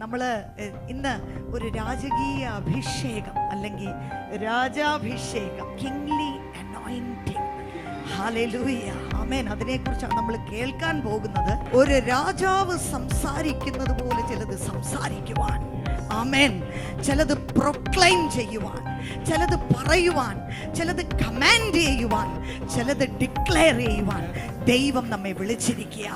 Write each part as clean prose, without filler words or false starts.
നമ്മൾ ഇന്ന് ഒരു രാജകീയ അഭിഷേകം അല്ലെങ്കിൽ രാജാഭിഷേകം, കിങ്ലി അനോയിന്റിംഗ്, ഹല്ലേലൂയ, ആമേൻ, അതിനെക്കുറിച്ചാണ് നമ്മൾ കേൾക്കാൻ പോകുന്നത്. ഒരു രാജാവ് സംസാരിക്കുന്നത് പോലെ ചിലത് സംസാരിക്കുവാൻ, ആമേൻ, ചിലത് പ്രൊക്ലൈം ചെയ്യുവാൻ, ചിലത് പറയുവാൻ, ചിലത് കമാൻഡ് ചെയ്യുവാൻ, ചിലത് ഡിക്ലെയർ ചെയ്യുവാൻ ദൈവം നമ്മെ വിളിച്ചിരിക്കുക.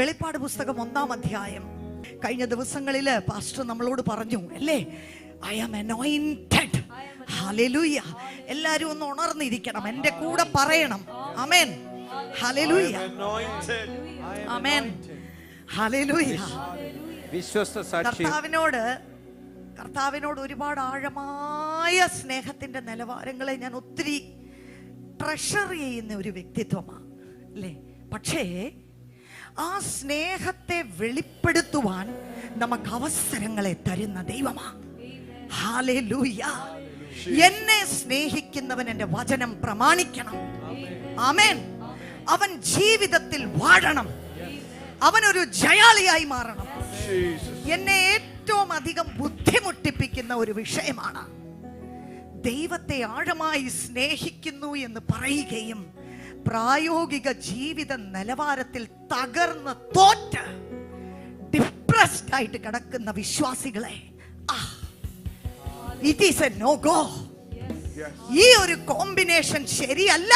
വെളിപ്പാട് പുസ്തകം 1-ാം അധ്യായം. കഴിഞ്ഞ ദിവസങ്ങളിൽ പാസ്റ്റർ നമ്മളോട് പറഞ്ഞു അല്ലേ, ഐ ആം അനോയിന്റഡ്. ഹല്ലേലൂയ. എല്ലാരും ഒന്ന് ഉണർന്നിരിക്കണം, എന്റെ കൂടെ പറയണം, ആമേൻ, ഹല്ലേലൂയ, ആമേൻ, ഹല്ലേലൂയ. കർത്താവിനോട് ഒരുപാട് ആഴമായ സ്നേഹത്തിന്റെ നിലവാരങ്ങളെ ഞാൻ ഒത്തിരി ട്രഷർ ചെയ്യുന്ന ഒരു വ്യക്തിത്വമാണ് അല്ലേ. പക്ഷേ ആ സ്നേഹത്തെ വെളിപ്പെടുത്തുവാൻ നമുക്ക് അവസരങ്ങളെ തരുന്ന ദൈവമാണ്. ഹല്ലേലൂയ. എന്നെ സ്നേഹിക്കുന്നവൻ എൻ്റെ വചനം പ്രമാണിക്കണം, ആമേൻ. അവൻ ജീവിതത്തിൽ വാഴണം, അവനൊരു ജയാളിയായി മാറണം. എന്നെ ഏറ്റവും അധികം ബുദ്ധിമുട്ടിപ്പിക്കുന്ന ഒരു വിഷയമാണ് ദൈവത്തെ ആഴമായി സ്നേഹിക്കുന്നു എന്ന് പറയുകയും പ്രായോഗിക ജീവിത നിലവാരത്തിൽ തകർന്ന് തോറ്റ് ഡിപ്രസ്ഡ് ആയിട്ട് കിടക്കുന്ന വിശ്വാസികളെ. It is a no go. ഈ ഒരു കോമ്പിനേഷൻ ശരിയല്ല.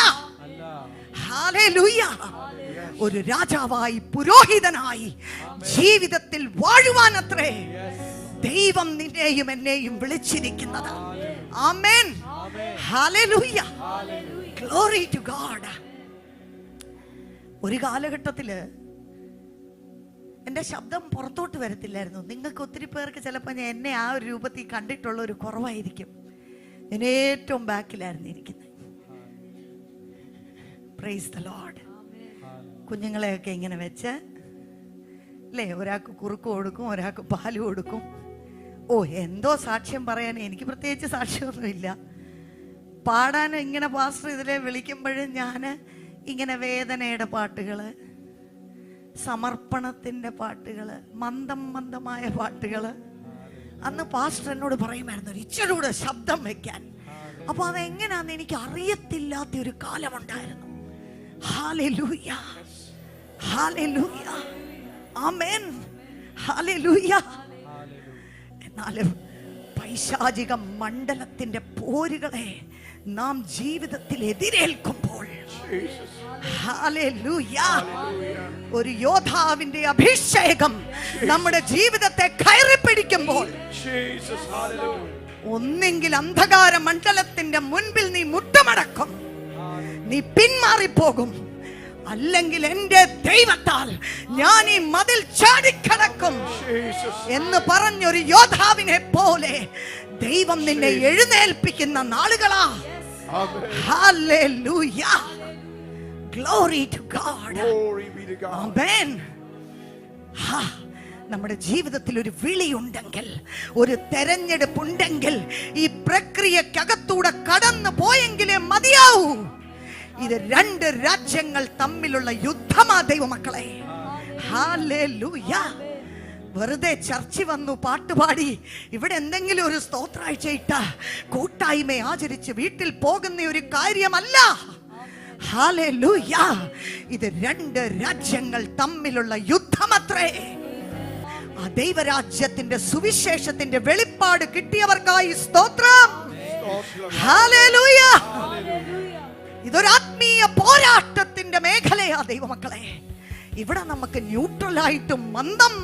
ഹല്ലേലൂയ. ഒരു രാജാവായി, പുരോഹിതനായി ജീവിതത്തിൽ വാഴുവാൻ അത്രേ ദൈവം നിന്നെയും എന്നെയും വിളിച്ചിരിക്കുന്നത്. ആമേൻ, ഹല്ലേലൂയ, ഗ്ലോറി ടു ഗോഡ്. ഒരു കാലഘട്ടത്തില് എൻ്റെ ശബ്ദം പുറത്തോട്ട് വരത്തില്ലായിരുന്നു. നിങ്ങൾക്ക് ഒത്തിരി പേർക്ക് ചിലപ്പോൾ എന്നെ ആ ഒരു രൂപത്തിൽ കണ്ടിട്ടുള്ള ഒരു കുറവായിരിക്കും. ഞാൻ ഏറ്റവും ബാക്കിലായിരുന്നു ഇരിക്കുന്നത്. Praise the Lord. കുഞ്ഞുങ്ങളെയൊക്കെ ഇങ്ങനെ വെച്ച് അല്ലേ, ഒരാൾക്ക് കുറുക്ക് കൊടുക്കും, ഒരാൾക്ക് പാല് കൊടുക്കും. എന്തോ സാക്ഷ്യം പറയാൻ, എനിക്ക് പ്രത്യേകിച്ച് സാക്ഷ്യമൊന്നുമില്ല. പാടാൻ ഇങ്ങനെ പാസ്റ്റർ ഇതിലെ വിളിക്കുമ്പോഴും ഞാൻ ഇങ്ങനെ വേദനയുടെ പാട്ടുകൾ, സമർപ്പണത്തിൻ്റെ പാട്ടുകൾ, മന്ദമായ പാട്ടുകൾ. അന്ന് പാസ്റ്റർ എന്നോട് പറയുമായിരുന്നു ഇച്ചിരി കൂടെ ശബ്ദം വെക്കാൻ. അപ്പോൾ അതെങ്ങനെയാന്ന് എനിക്ക് അറിയത്തില്ലാത്ത ഒരു കാലമുണ്ടായിരുന്നു. ഹല്ലേലൂയ, ഹല്ലേലൂയ, ആമേൻ, ഹല്ലേലൂയ. എന്നാലും പൈശാചിക മണ്ഡലത്തിന്റെ പോരുകളെ നാം ജീവിതത്തിൽ എതിരേൽക്കുമ്പോൾ, ഹല്ലേലൂയ, ഒരു യോദ്ധാവിന്റെ അഭിഷേകം നമ്മുടെ ജീവിതത്തെ കയറി പിടിക്കുമ്പോൾ, ഒന്നെങ്കിൽ അന്ധകാര മണ്ഡലത്തിന്റെ മുൻപിൽ നീ മുട്ടുമടക്കും, നീ പിന്മാറിപ്പോകും, അല്ലെങ്കിൽ എന്റെ ദൈവത്താൽ ഞാൻ ഈ മതിൽ ചാടിക്കടക്കും എന്ന് പറഞ്ഞൊരു യോദ്ധാവിനെ പോലെ ദൈവം നിന്നെ എഴുന്നേൽപ്പിക്കുന്ന നാളുകളാ. Hallelujah. Glory to God. Glory be to God. Amen. നമ്മുടെ ജീവിതത്തിൽ ഒരു വിളിയുണ്ടെങ്കിൽ, ഒരു തെരഞ്ഞെടുപ്പുണ്ടെങ്കിൽ, ഈ പ്രക്രിയക്കകത്തൂടെ കടന്നു പോയെങ്കിലേ മതിയാവൂ. ഇത് രണ്ട് രാജ്യങ്ങൾ തമ്മിലുള്ള യുദ്ധമാ ദൈവമക്കളെ. ഹല്ലേലൂയ. വെറുതെ ചർച്ച വന്നു പാട്ടുപാടി ഇവിടെ എന്തെങ്കിലും ഒരു സ്തോത്രാഴ്ച ഇട്ട കൂട്ടായ്മ ആചരിച്ച് വീട്ടിൽ പോകുന്ന ഒരു കാര്യമല്ല. ഹല്ലേലൂയ. ഇത് രണ്ട് രാജ്യങ്ങൾ തമ്മിലുള്ള യുദ്ധമത്രേ. ആ ദൈവരാജ്യത്തിന്റെ സുവിശേഷത്തിന്റെ വെളിപ്പാട് കിട്ടിയവർക്കായി സ്തോത്രം. ഹല്ലേലൂയ. ഇതൊരു ആത്മീയ പോരാട്ടത്തിന്റെ മേഖലയാ ദൈവമക്കളെ. ഇവിടെ നമുക്ക് ന്യൂട്രലായിട്ടും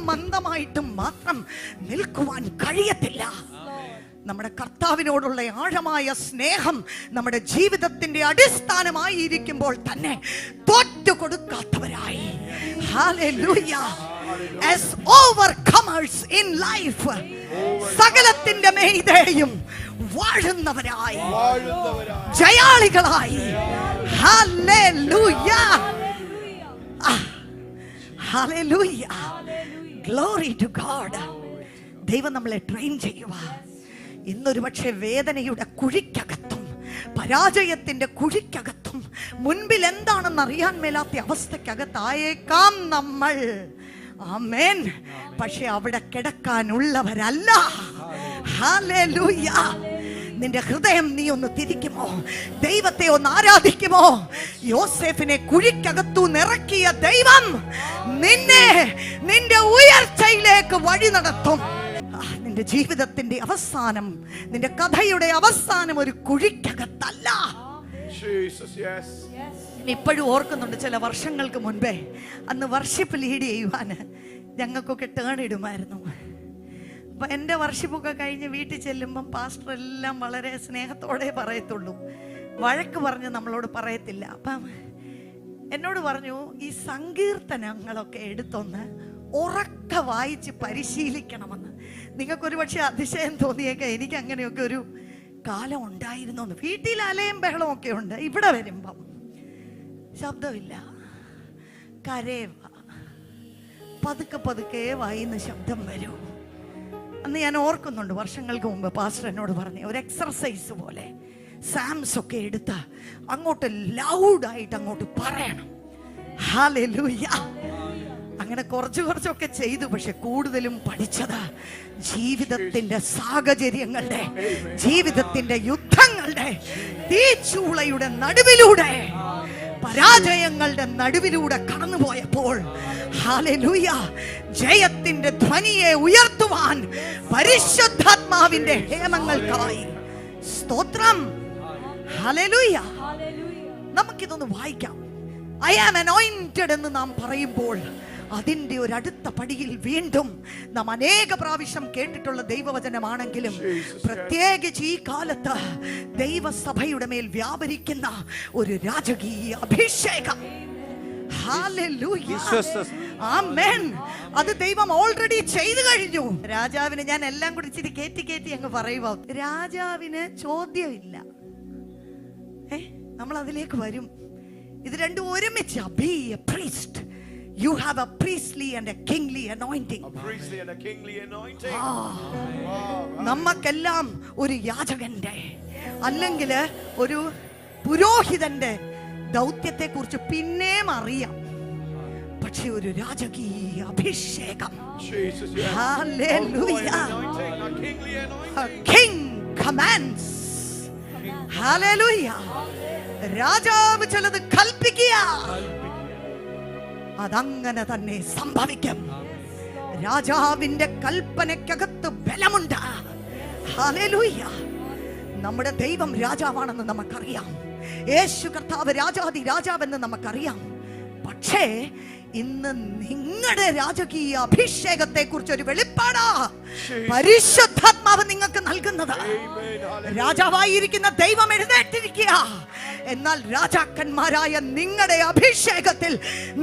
മന്ദമായിട്ടും മാത്രം നിൽക്കുവാൻ കഴിയത്തില്ല. നമ്മുടെ കർത്താവിനോടുള്ള ആഴമായ സ്നേഹം നമ്മുടെ ജീവിതത്തിന്റെ അടിസ്ഥാനമായിരിക്കുമ്പോൾ തന്നെ തോറ്റു കൊടുക്കാത്തവരായി, hallelujah, as overcomers in life, സകലത്തിന്റെ മീതെയും വാഴുന്നവരായി, ജയാളികളായി. Hallelujah. Hallelujah. Glory to God. ദൈവം നമ്മളെ ട്രെയിൻ ചെയ്യുക. ഇന്നൊരു പക്ഷേ വേദനയുടെ കുഴിക്കകത്തും പരാജയത്തിന്റെ കുഴിക്കകത്തും മുൻപിൽ എന്താണെന്ന് അറിയാൻ മേലാത്ത അവസ്ഥക്കകത്തായേക്കാം നമ്മൾ. ആമേൻ. പക്ഷെ അവിടെ കിടക്കാനുള്ളവരല്ല. ഹല്ലേലൂയ. നിന്റെ ഹൃദയം നീ ഒന്ന് തിരിക്കുമോ? ദൈവത്തെ ഒന്ന് ആരാധിക്കുമോ? യോസേഫിനെ കുഴിക്കകത്തു നിറക്കിയ ദൈവം നിന്നെ നിന്റെ ഉയർച്ചയിലേക്ക് വഴി നടത്തും. നിന്റെ ജീവിതത്തിന്റെ അവസാനം, നിന്റെ കഥയുടെ അവസാനം ഒരു കുഴിക്കകത്തല്ല. ഇപ്പോഴും ഓർക്കുന്നുണ്ട്, ചില വർഷങ്ങൾക്ക് മുൻപേ അന്ന് വർഷിപ്പ് ലീഡ് ചെയ്യുവാന് ഞങ്ങൾക്കൊക്കെ ടേൺ ഇടുമായിരുന്നു. അപ്പം എൻ്റെ വർഷിപ്പൊക്കെ കഴിഞ്ഞ് വീട്ടിൽ ചെല്ലുമ്പം പാസ്റ്റർ എല്ലാം വളരെ സ്നേഹത്തോടെ പറയത്തുള്ളൂ, വഴക്ക് പറഞ്ഞ് നമ്മളോട് പറയത്തില്ല. അപ്പം എന്നോട് പറഞ്ഞു, ഈ സങ്കീർത്തനങ്ങളൊക്കെ എടുത്തൊന്ന് ഉറക്ക വായിച്ച് പരിശീലിക്കണമെന്ന്. നിങ്ങൾക്കൊരു പക്ഷേ അതിശയം തോന്നിയേക്കാം, എനിക്ക് അങ്ങനെയൊക്കെ ഒരു കാലം ഉണ്ടായിരുന്നു. വീട്ടിൽ അലയും ബഹളവും ഒക്കെ ഉണ്ട്. ഇവിടെ വരുമ്പം ശബ്ദമില്ല, കരേവ, പതുക്കെ വായിന്ന് ശബ്ദം വരൂ. അന്ന് ഞാൻ ഓർക്കുന്നുണ്ട്, വർഷങ്ങൾക്ക് മുമ്പ് പാസ്റ്റർ എന്നോട് പറഞ്ഞു, ഒരു എക്സർസൈസ് പോലെ സാംസ് ഒക്കെ എടുത്ത് അങ്ങോട്ട് ലൗഡായിട്ട് അങ്ങോട്ട് പറയണം. ഹല്ലേലൂയ. അങ്ങനെ കുറച്ചൊക്കെ ചെയ്തു. പക്ഷെ കൂടുതലും പഠിച്ചത് ജീവിതത്തിന്റെ സാഹചര്യങ്ങളുടെ, ജീവിതത്തിന്റെ യുദ്ധങ്ങളുടെ, തീച്ചൂളയുടെ നടുവിലൂടെ, പരാജയങ്ങളുടെ നടുവിലൂടെ കടന്നുപോയപ്പോൾ, ഹല്ലേലൂയ, ജയത്തിന്റെ ധ്വനിയെ ഉയർത്തുവാൻ പരിശുദ്ധാത്മാവിന്റെ ഹേമങ്ങൾക്കായി സ്തോത്രം. ഹല്ലേലൂയ. നമുക്കിതൊന്ന് വായിക്കാം. ഐ ആം അനോയിന്റഡ് എന്ന് നാം പറയുമ്പോൾ അതിൻ്റെ ഒരു അടുത്ത പടിയിൽ വീണ്ടും നാം അനേക പ്രാവശ്യം കേട്ടിട്ടുള്ള ദൈവവചനമാണെങ്കിലും പ്രത്യേകിച്ച് ഈ കാലത്ത് ദൈവസഭയുടെ മേൽ വ്യാപരിക്കുന്ന ഒരു രാജകീയ അഭിഷേകം. ആമേൻ. അത് ദൈവം ഓൾറെഡി ചെയ്തു കഴിഞ്ഞു. രാജാവിന്, ഞാൻ എല്ലാം കൂടി ഇച്ചിരി കേറ്റി അങ്ങ് പറയുക, രാജാവിന് ചോദ്യമില്ല. നമ്മൾ അതിലേക്ക് വരും. ഇത് രണ്ടും ഒരുമിച്ച്. Be a priest. You have a priestly and a kingly anointing. A priestly and a kingly anointing. നമുക്കെല്ലാം ഒരു യാചകന്റെ അല്ലെങ്കിൽ ഒരു പുരോഹിതന്റെ ദൗത്യത്തെ കുറിച്ച് പിന്നെയും അറിയാം. പക്ഷെ ഒരു രാജകീയ അഭിഷേകം. Hallelujah. A king commands. Hallelujah. രാജാവ് ചിലത് കൽപ്പിക്കുക, അതങ്ങനെ തന്നെ സംഭവിക്കും. രാജാവിന്റെ കൽപ്പനയ്ക്കകത്ത് ബലമുണ്ട്. ഹല്ലേലൂയ. നമ്മുടെ ദൈവം രാജാവാണെന്ന് നമുക്കറിയാം. യേശു കർത്താവ് രാജാതി രാജാവെന്ന് നമുക്കറിയാം. പക്ഷേ ഇന്ന് നിങ്ങളുടെ രാജകീയ അഭിഷേകത്തെ കുറിച്ച് ഒരു വെളിപ്പാടാ പരിശുദ്ധാത്മാവ് നിങ്ങൾക്ക് നൽകുന്നത്. രാജാവായിരിക്കുന്ന ദൈവം എഴുന്നേറ്റിരിക്കുക. എന്നാൽ രാജാക്കന്മാരായ നിങ്ങളുടെ അഭിഷേകത്തിൽ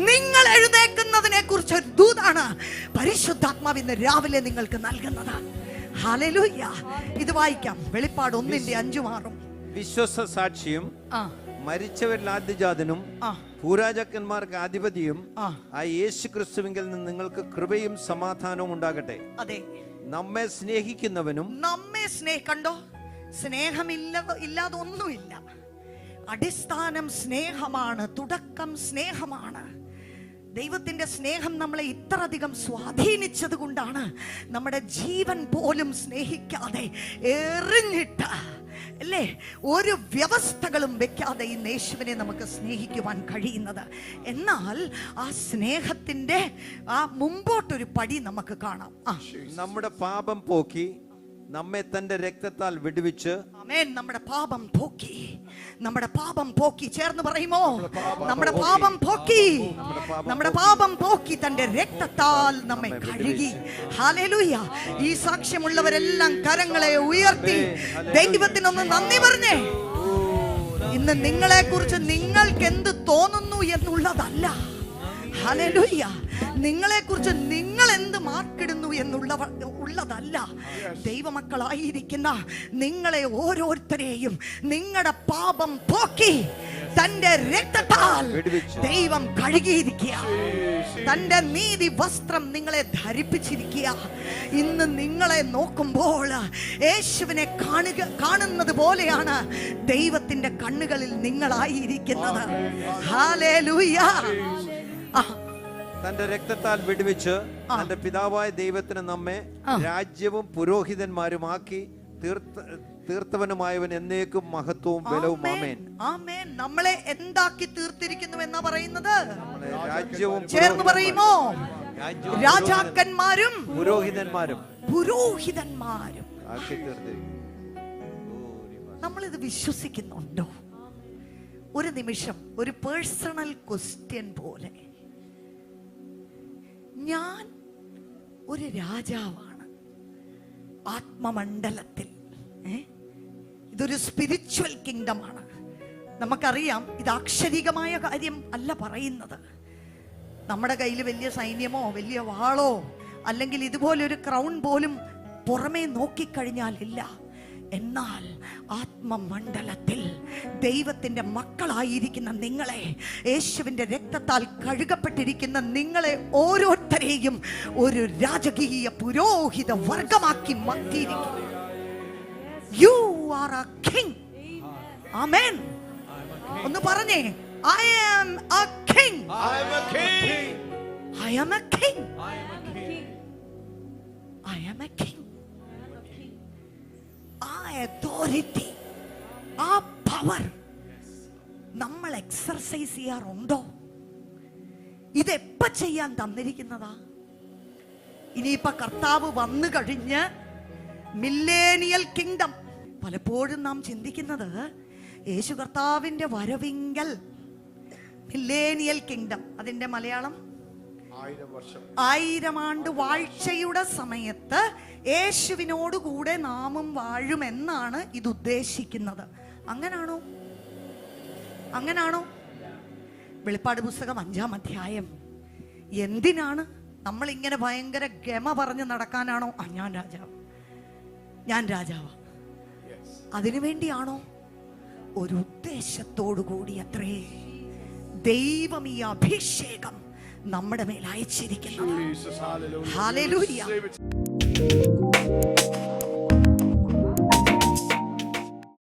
നിങ്ങൾ എഴുന്നേൽക്കുന്നതിനെ കുറിച്ച് ഒരു ദൂതാണ് പരിശുദ്ധാത്മാവ് ഇന്ന് രാവിലെ നിങ്ങൾക്ക് നൽകുന്നത്. ഹല്ലേലൂയ. ഇത് വായിക്കാം. വെളിപ്പാട് 1:5-6. വിശ്വാസ സാക്ഷിയും മരിച്ചവരിൽ ആദ്യജാതനും ഭൂരാജാക്കന്മാർക്ക് അധിപതിയും ആ യേശു ക്രിസ്തുവിങ്കിൽ നിന്ന് നിങ്ങൾക്ക് കൃപയും സമാധാനവും ഉണ്ടാകട്ടെ. അതെ, നമ്മെ സ്നേഹിക്കുന്നവനും കണ്ടോ, ഇല്ലാതെ ഒന്നുമില്ല. അടിസ്ഥാനം സ്നേഹമാണ്, തുടക്കം സ്നേഹമാണ്. ദൈവത്തിന്റെ സ്നേഹം നമ്മളെ ഇത്രയധികം സ്വാധീനിച്ചത് കൊണ്ടാണ് നമ്മുടെ ജീവൻ പോലും സ്നേഹിക്കാതെ എറിഞ്ഞിട്ട്, അല്ലേ, ഒരു വ്യവസ്ഥകളും വെക്കാതെ ഈ യേശുവിനെ നമുക്ക് സ്നേഹിക്കുവാൻ കഴിയുന്നത്. എന്നാൽ ആ സ്നേഹത്തിന്റെ ആ മുമ്പോട്ടൊരു പടി നമുക്ക് കാണാം. നമ്മുടെ പാപം പോക്കി നമ്മെ തന്റെ രക്തത്താൽ വിടുവിച്ച്, ആമേൻ, നമ്മുടെ പാപം പോക്കി, നമ്മുടെ പാപം പോക്കി. ചേർന്ന് പറയുമോ, നമ്മുടെ പാപം പോക്കി, നമ്മുടെ പാപം പോക്കി തന്റെ രക്തത്താൽ നമ്മെ കഴുകി. ഹല്ലേലൂയ. ഈ സാക്ഷ്യമുള്ളവരെല്ലാം കരങ്ങളെ ഉയർത്തി ദൈവത്തിനൊന്ന് നന്ദി പറഞ്ഞേ. ഇന്ന് നിങ്ങളെ കുറിച്ച് നിങ്ങൾക്ക് എന്ത് തോന്നുന്നു എന്നുള്ളതല്ല, ഹല്ലേലൂയ, നിങ്ങളെ കുറിച്ച് നിങ്ങൾ എന്ത് മാർക്കിടുന്നു ഉള്ളതല്ല. ദൈവമക്കളായിരിക്കുന്ന നിങ്ങളെ ഓരോരുത്തരെയും നിങ്ങളുടെ പാപം പോക്കി തന്റെ രക്തത്താൽ ദൈവം കഴുകിയിരിക്കുക. തന്റെ നീതി വസ്ത്രം നിങ്ങളെ ധരിപ്പിച്ചിരിക്കുക. ഇന്ന് നിങ്ങളെ നോക്കുമ്പോൾ യേശുവിനെ കാണുന്നത് പോലെയാണ് ദൈവത്തിന്റെ കണ്ണുകളിൽ നിങ്ങളായിരിക്കുന്നത്. ഹല്ലേലൂയ. തന്റെ രക്തത്താൽ വിടുവിച്ച് തന്റെ പിതാവായ ദൈവത്തിന് നമ്മെ രാജ്യവും പുരോഹിതന്മാരുമാക്കി തീർത്തവനുമായവൻ എന്നേക്കും മഹത്വവും ബലവും. ആമേൻ, ആമേൻ. നമ്മളെ എന്താക്കി തീർത്തിരിക്കുന്നു എന്നാ പറയുന്നത്? രാജ്യവും, ചേർന്ന് പറയുമോ, രാജാക്കന്മാരും പുരോഹിതന്മാരും ആക്കി തീർത്തിരിക്കുന്നു. നമ്മളിത് വിശ്വസിക്കുന്നുണ്ടോ? ഒരു നിമിഷം ഒരു പേഴ്സണൽ ക്വസ്റ്റ്യൻ പോലെ, ഞാൻ ഒരു രാജാവാണ് ആത്മമണ്ഡലത്തിൽ. ഇതൊരു സ്പിരിച്വൽ കിങ്ഡം ആണ്. നമുക്കറിയാം, ഇത് അക്ഷരികമായ കാര്യം അല്ല പറയുന്നത്. നമ്മുടെ കയ്യിൽ വലിയ സൈന്യമോ വലിയ വാളോ അല്ലെങ്കിൽ ഇതുപോലൊരു ക്രൗൺ പോലും പുറമേ നോക്കിക്കഴിഞ്ഞാൽ ഇല്ല. എന്നാൽ ആത്മമണ്ഡലത്തിൽ ദൈവത്തിന്റെ മക്കളായിരിക്കുന്ന നിങ്ങളെ, യേശുവിന്റെ രക്തത്താൽ കഴുകപ്പെട്ടിരിക്കുന്ന നിങ്ങളെ ഓരോരുത്തരെയും ഒരു രാജകീയ പുരോഹിത വർഗമാക്കി മാറ്റിയിരിക്കുന്നു. You are a king. Amen. ഒന്ന് പറഞ്ഞേ, I am a king. I am a king. I am a king. I am a king. ആ അതോറിറ്റി, ആ പവർ നമ്മൾ എക്സർസൈസ് ചെയ്യാറുണ്ടോ? ഇതെപ്പ ചെയ്യാൻ തന്നിരിക്കുന്നതാ? ഇനിയിപ്പോ കർത്താവ് വന്നു കഴിഞ്ഞ് മില്ലേനിയൽ കിങ്ഡം. പലപ്പോഴും നാം ചിന്തിക്കുന്നത് യേശു കർത്താവിന്റെ വരവിങ്കൽ മില്ലേനിയൽ കിങ്ഡം, അതിന്റെ മലയാളം 1000 ആണ്ട് വാഴ്ചയുടെ സമയത്ത് യേശുവിനോട് കൂടെ നാമും വാഴുമെന്നാണ് ഇത് ഉദ്ദേശിക്കുന്നത്. അങ്ങനാണോ? വെളിപ്പാട് പുസ്തകം 5-ാം അധ്യായം എന്തിനാണ്? നമ്മൾ ഇങ്ങനെ ഭയങ്കര ഗമ പറഞ്ഞ് നടക്കാനാണോ? ഞാൻ രാജാവ് അതിനു വേണ്ടിയാണോ? ഒരു ഉദ്ദേശത്തോടു കൂടി അത്രേ ദൈവം ഈ അഭിഷേകം നമ്മുടെ മേൽ അയച്ചിരിക്കുന്നത്. ഹല്ലേലൂയ.